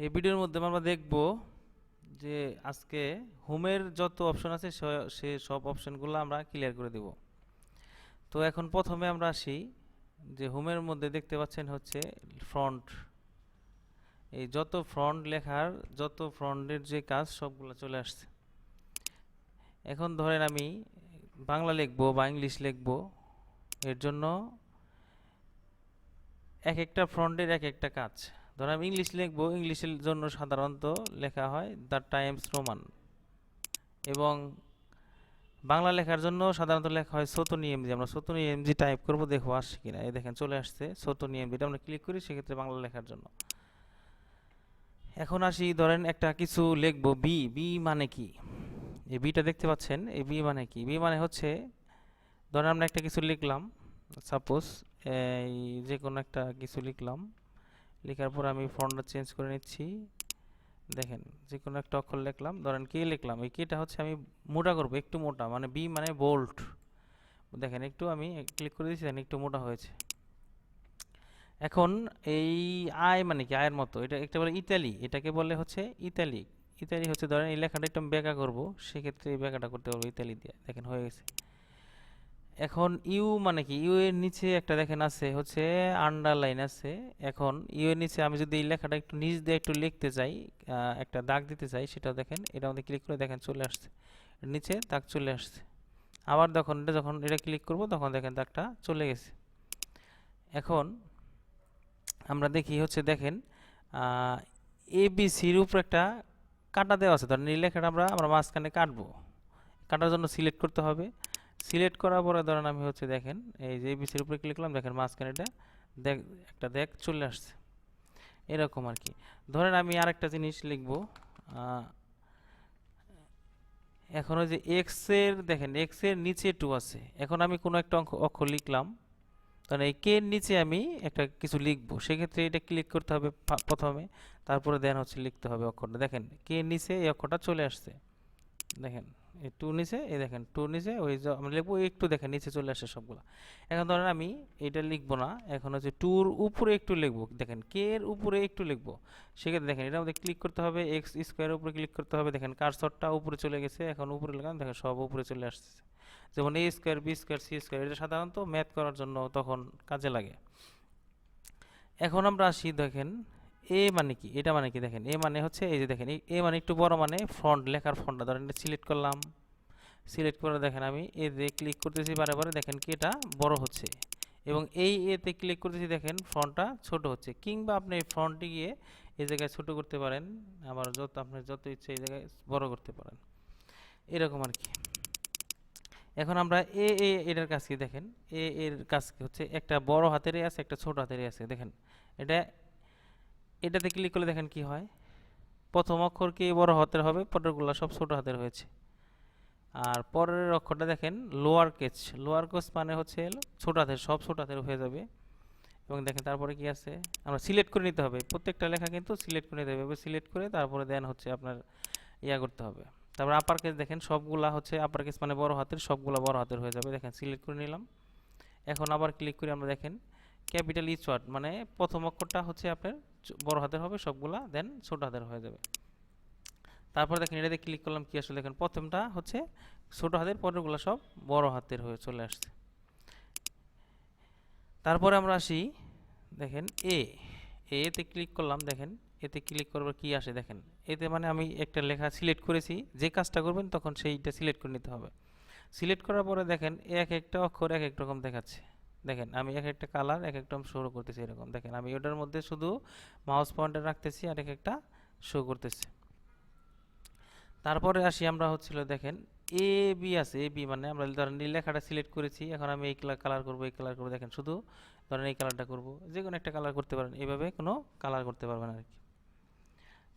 এই ভিডিওর মধ্যে আমরা দেখব যে আজকে হোমের যত অপশন আছে সে সব অপশনগুলো আমরা ক্লিয়ার করে দেব। তো এখন প্রথমে আমরা আসি যে হোমের মধ্যে দেখতে পাচ্ছেন হচ্ছে ফ্রন্ট। এই যত ফ্রন্ট লেখার যত ফ্রন্টের যে কাজ সবগুলো চলে আসছে। এখন ধরেন আমি বাংলা লিখবো বা ইংলিশ লিখবো, এর জন্য এক একটা ফ্রন্টের এক একটা কাজ। ধর আমি ইংলিশ লিখবো, ইংলিশের জন্য সাধারণত লেখা হয় দ্য টাইমস রোমান, এবং বাংলা লেখার জন্য সাধারণত লেখা হয় সতনী এমজি। আমরা সতনী এমজি টাইপ করবো, দেখবো আসছে কিনা। এই দেখেন চলে আসছে সতনী এমজি, এটা আমরা ক্লিক করি সেক্ষেত্রে বাংলা লেখার জন্য। এখন আসি, ধরেন একটা কিছু লিখবো, বি। বি মানে কি? এই বিটা দেখতে পাচ্ছেন, এই বি মানে কি? বি মানে হচ্ছে, ধরেন আমরা একটা কিছু লিখলাম, সাপোজ এই যে কোনো একটা কিছু লিখলাম, লেখার পর আমি ফন্টটা চেঞ্জ করে নিচ্ছি। দেখেন যে কোনো একটা অক্ষর লিখলাম, ধরেন কে লিখলাম, এই কেটা হচ্ছে আমি মোটা করব, একটু মোটা, মানে বি মানে বোল্ট। দেখেন একটু আমি ক্লিক করে দিয়েছি, দেখেন একটু মোটা হয়েছে। এখন এই আই মানে কি? আয়ের মতো, এটা একটা বলে ইতালি, এটাকে বলে হচ্ছে ইতালি। ইতালি হচ্ছে, ধরেন এই লেখাটা একটু আমি বেঁকা করবো, সেক্ষেত্রে এই বেঁকাটা করতে পারবো ইতালি দিয়ে। দেখেন হয়ে গেছে। এখন ইউ মানে কি? ইউ এর নিচে একটা দেখেন আছে হচ্ছে আন্ডারলাইন আছে। এখন ইউ এর নিচে আমি যদি এই লেখাটা একটু নিচ দিয়ে একটু লিখতে চাই, একটা দাগ দিতে চাই, সেটা দেখেন এটা আমাদের ক্লিক করে দেখেন চলে আসছে, নিচে দাগ চলে আসছে। আবার যখন এটা ক্লিক করব তখন দেখেন দাগটা চলে গেছে। এখন আমরা দেখি হচ্ছে, দেখেন এ বি সির উপর একটা কাটা দেওয়া আছে। ধরেন এই লেখাটা আমরা মাঝখানে কাটবো, কাটার জন্য সিলেক্ট করতে হবে। সিলেক্ট করার পরে ধরেন আমি হচ্ছে, দেখেন এই যে এবিসির উপরে ক্লিক করলাম, দেখেন মাঝখানে এটা দেখ একটা দেখ চলে আসছে, এরকম আর কি। ধরেন আমি আরেকটা জিনিস লিখব, এখন ওই যে এক্স এর, দেখেন এক্স এর নিচে টু আছে। এখন আমি কোনো একটা অক্ষর লিখলাম, তাহলে এই কে এর নিচে আমি একটা কিছু লিখবো, সেক্ষেত্রে এটা ক্লিক করতে হবে প্রথমে, তারপরে দেন হচ্ছে লিখতে হবে অক্ষরটা। দেখেন কে এর নিচে এই অক্ষরটা চলে আসছে, দেখেন এই টু নিচে, এই দেখেন টু নিচে ওই যে আমরা লিখবো একটু, দেখেন নিচে চলে আসে সবগুলো। এখন ধরেন আমি এটা লিখবো না, এখন হচ্ছে টুর উপরে একটু লিখবো, দেখেন কে এর উপরে একটু লিখবো। সেক্ষেত্রে দেখেন এটা আমাদের ক্লিক করতে হবে, এক্স স্কোয়ারের উপরে ক্লিক করতে হবে। দেখেন কার্সরটা উপরে চলে গেছে, এখন উপরে লিখলাম, দেখেন সব উপরে চলে আসছে। যেমন A square, B square, C square, এটা সাধারণত ম্যাথ করার জন্য তখন কাজে লাগে। এখন আমরা আসি, দেখেন এ মানে কি? এটা মানে কি? দেখেন এ মানে হচ্ছে এই যে দেখেন এ মানে একটু বড়, মানে ফন্ট, লেখার ফন্টটা ধরেন এটা সিলেক্ট করলাম। সিলেক্ট করে দেখেন আমি এ দিয়ে ক্লিক করতেছি বারে বারে, দেখেন কি এটা বড় হচ্ছে, এবং এই এতে ক্লিক করতেছি, দেখেন ফন্টটা ছোট হচ্ছে। কিংবা আপনি এই ফন্টে গিয়ে এই জায়গায় ছোট করতে পারেন, আবার যত আপনার যত ইচ্ছে এই জায়গায় বড় করতে পারেন, এরকম আর কি। এখন আমরা এটার কাজ কি? দেখেন এর কাজ কি হচ্ছে, একটা বড় হাতের এ আছে, একটা ছোট হাতের এ আছে। দেখেন এটা, এটাতে ক্লিক করলে দেখেন কি হয়, প্রথম অক্ষর কি বড় হাতের হবে, পরেরগুলো সব ছোট হাতের হয়েছে। আর পরের অক্ষরটা দেখেন লোয়ার কেস, লোয়ার কেস মানে হচ্ছে ছোট হাতের, সব ছোট হাতের হয়ে যাবে। এবং দেখেন তারপরে কি আছে, আমরা সিলেক্ট করে নিতে হবে, প্রত্যেকটা লেখা কিন্তু সিলেক্ট করে নিতে হবে। সিলেক্ট করে তারপরে দেন হচ্ছে আপনার ইয়া করতে হবে। তারপর আপার কেস, দেখেন সবগুলা হচ্ছে আপার কেস মানে বড় হাতের, সবগুলা বড় হাতের হয়ে যাবে। দেখেন সিলেক্ট করে নিলাম। এখন আবার ক্লিক করে আমরা দেখেন ক্যাপিটাল ইচ ওয়ার্ড, মানে প্রথম অক্ষরটা হচ্ছে আপনার বড় হাতের হবে সবগুলা, দেন ছোট হাতের হয়ে যাবে। তারপর দেখেন এটাতে ক্লিক করলাম, কি আসলে দেখেন প্রথমটা হচ্ছে ছোট হাতের, পরেরগুলো সব বড় হাতের হয়ে চলে আসছে। তারপরে আমরা আসি, দেখেন এতে ক্লিক করলাম, দেখেন এতে ক্লিক করবার কি আসে, দেখেন এতে মানে আমি একটা লেখা সিলেক্ট করেছি, যে কাজটা করবেন তখন সেইটা সিলেক্ট করে নিতে হবে। সিলেক্ট করার পরে দেখেন এক একটা অক্ষর এক এক রকম দেখাচ্ছে। দেখেন আমি এক একটা কালার এক একটা শো করতেছি, এরকম দেখেন আমি ওটার মধ্যে শুধু মাউস পয়েন্টার রাখতেছি আর এক একটা শো করতেছে। তারপরে আসি আমরা হচ্ছিল, দেখেন এ বি আছে, এ বি মানে আমরা ধরেন এই লেখাটা সিলেক্ট করেছি, এখন আমি এই কালার করবো, এই কালার করবো, দেখেন শুধু ধরেন এই কালারটা করবো, যে কোনো একটা কালার করতে পারেন, এইভাবে কোনো কালার করতে পারবেন আর কি।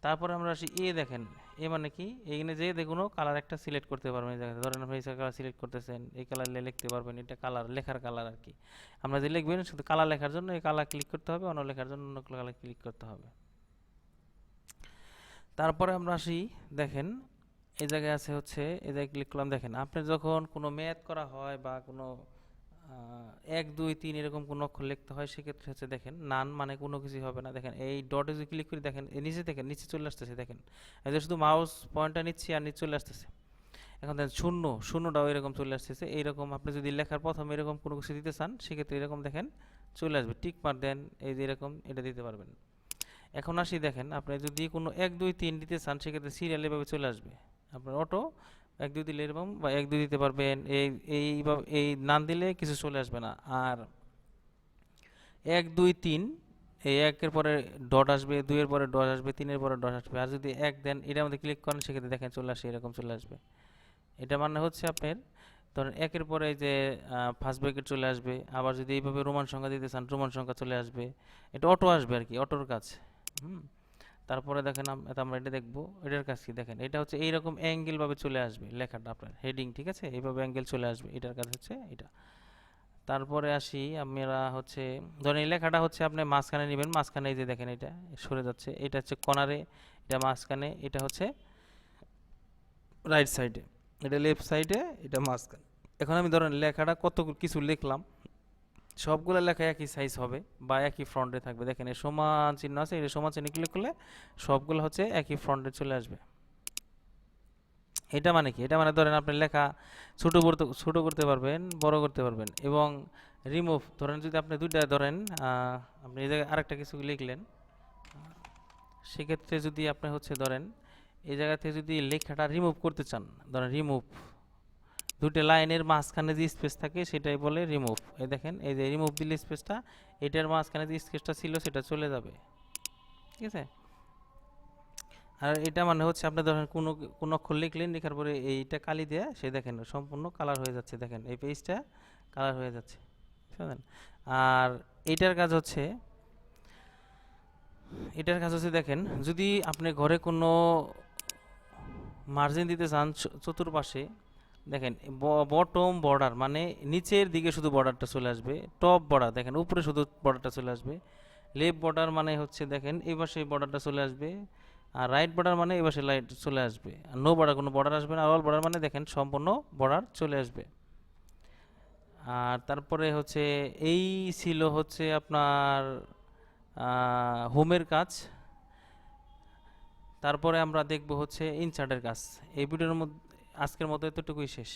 তারপরে আমরা আসি এ, দেখেন এ মানে কি? এইখানে যে কোনো কালার একটা সিলেক্ট করতে পারবেন। এই জায়গাতে ধরেন আপনি এই কালার সিলেক্ট করতেছেন, এই কালার লিখতে পারবেন, এটা কালার, লেখার কালার আর কি। আমরা যে লিখবেন শুধু কালার লেখার জন্য এই কালার ক্লিক করতে হবে, অন্য লেখার জন্য অন্য কালার ক্লিক করতে হবে। তারপরে আমরা আসি, দেখেন এই জায়গায় আছে হচ্ছে, এই জায়গায় ক্লিক করলাম। দেখেন আপনি যখন কোনো ম্যাথ করা হয় বা কোনো এক দুই তিন এরকম কোনো অক্ষর লিখতে হয়, সেক্ষেত্রে হচ্ছে দেখেন নান মানে কোনো কিছুই হবে না। দেখেন এই ডটে যদি ক্লিক করি দেখেন এই নিচে দেখেন নিচে চলে আসতেছে, দেখেন এই যে শুধু মাউস পয়েন্টটা নিচ্ছি আর নিচে চলে আসতেছে। এখন দেখেন শূন্য, শূন্যটাও এরকম চলে আসতেছে। এইরকম আপনি যদি লেখার প্রথমে এরকম কোনো কিছু দিতে চান সেক্ষেত্রে এরকম দেখেন চলে আসবে, টিক মার দেন এই যে এরকম এটা দিতে পারবেন। এখন আসি দেখেন আপনি যদি কোনো এক দুই তিন দিতে চান সেক্ষেত্রে সিরিয়াল এভাবে চলে আসবে আপনার অটো। এক দুই দিলে এরকম বা এক দুই দিতে পারবেন, এইভাবে এই নাম দিলে কিছু চলে আসবে না। আর এক দুই তিন, এই একের পরে ডট আসবে, দুইয়ের পরে ডট আসবে, তিনের পরে ডট আসবে। আর যদি এক দেন এটার মধ্যে ক্লিক করেন সেক্ষেত্রে দেখেন চলে আসে, এরকম চলে আসবে। এটা মানে হচ্ছে আপনার ধরেন একের পরে এই যে ফার্স্ট ব্র্যাকেট চলে আসবে। আবার যদি এইভাবে রোমান সংখ্যা দিতে চান রোমান সংখ্যা চলে আসবে। এটা অটো আসবে আর কি, অটোর কাজ। হুম। তারপরে দেখেন আমরা এটা দেখবো, এটার কাজ কি দেখেন, এটা হচ্ছে এইরকম অ্যাঙ্গেল ভাবে চলে আসবে লেখাটা আপনার হেডিং, ঠিক আছে, এইভাবে অ্যাঙ্গেল চলে আসবে, এটার কাজ হচ্ছে এটা। তারপরে আসি আমরা হচ্ছে ধরেন এই লেখাটা হচ্ছে আপনি মাঝখানে নেবেন, মাঝখানে এই যে দেখেন এটা সরে যাচ্ছে, এটা হচ্ছে কর্নারে, এটা মাঝখানে, এটা হচ্ছে রাইট সাইডে, এটা লেফট সাইডে, এটা মাঝখানে। এখন আমি ধরেন লেখাটা কত কিছু লিখলাম, সবগুলো লেখা একই সাইজ হবে বা একই ফ্রন্টে থাকবে। দেখেন এই সমান চিহ্ন আছে, এই সমান চিহ্ন ক্লিক করলে সবগুলো হচ্ছে একই ফ্রন্টে চলে আসবে। এটা মানে কি, এটা মানে ধরেন আপনি লেখা ছোট করতে পারবেন, বড় করতে পারবেন। এবং রিমুভ ধরেন যদি আপনি দুইটা ধরেন আপনি এই জায়গায় আরেকটা কিছু লিখলেন, সেক্ষেত্রে যদি আপনি হচ্ছে ধরেন এই জায়গা থেকে যদি লেখাটা রিমুভ করতে চান, ধরেন রিমুভ, দুটো লাইনের মাঝখানে যে স্পেস থাকে সেটাই বলে রিমুভ। এই দেখেন এই যে রিমুভ দিলে স্পেসটা, এটার মাঝখানে যে স্পেসটা ছিল সেটা চলে যাবে, ঠিক আছে। আর এটা মানে হচ্ছে আপনি ধরেন কোনো অক্ষর লিখলেন, লেখার পরে এইটা কালি দিয়ে সে দেখেন সম্পূর্ণ কালার হয়ে যাচ্ছে, দেখেন এই পেজটা কালার হয়ে যাচ্ছে, বুঝলেন। আর এটার কাজ হচ্ছে দেখেন যদি আপনি ঘরে কোনো মার্জিন দিতে চান চতুর্পাশে, দেখেন বটম বর্ডার মানে নিচের দিকে শুধু বর্ডারটা চলে আসবে, টপ বর্ডার দেখেন উপরে শুধু বর্ডারটা চলে আসবে, লেফট বর্ডার মানে হচ্ছে দেখেন এই পাশে বর্ডারটা চলে আসবে, আর রাইট বর্ডার মানে এই পাশে লাইট চলে আসবে। আর নো বর্ডার কোনো বর্ডার আসবে না, আর অল বর্ডার মানে দেখেন সম্পূর্ণ বর্ডার চলে আসবে। আর তারপরে হচ্ছে এই ছিল হচ্ছে আপনার হোমের কাজ। তারপরে আমরা দেখব হচ্ছে ইনসার্টের কাজ। এই ভিডিওর মধ্যে আজকের মতো এতটুকুই শেষ।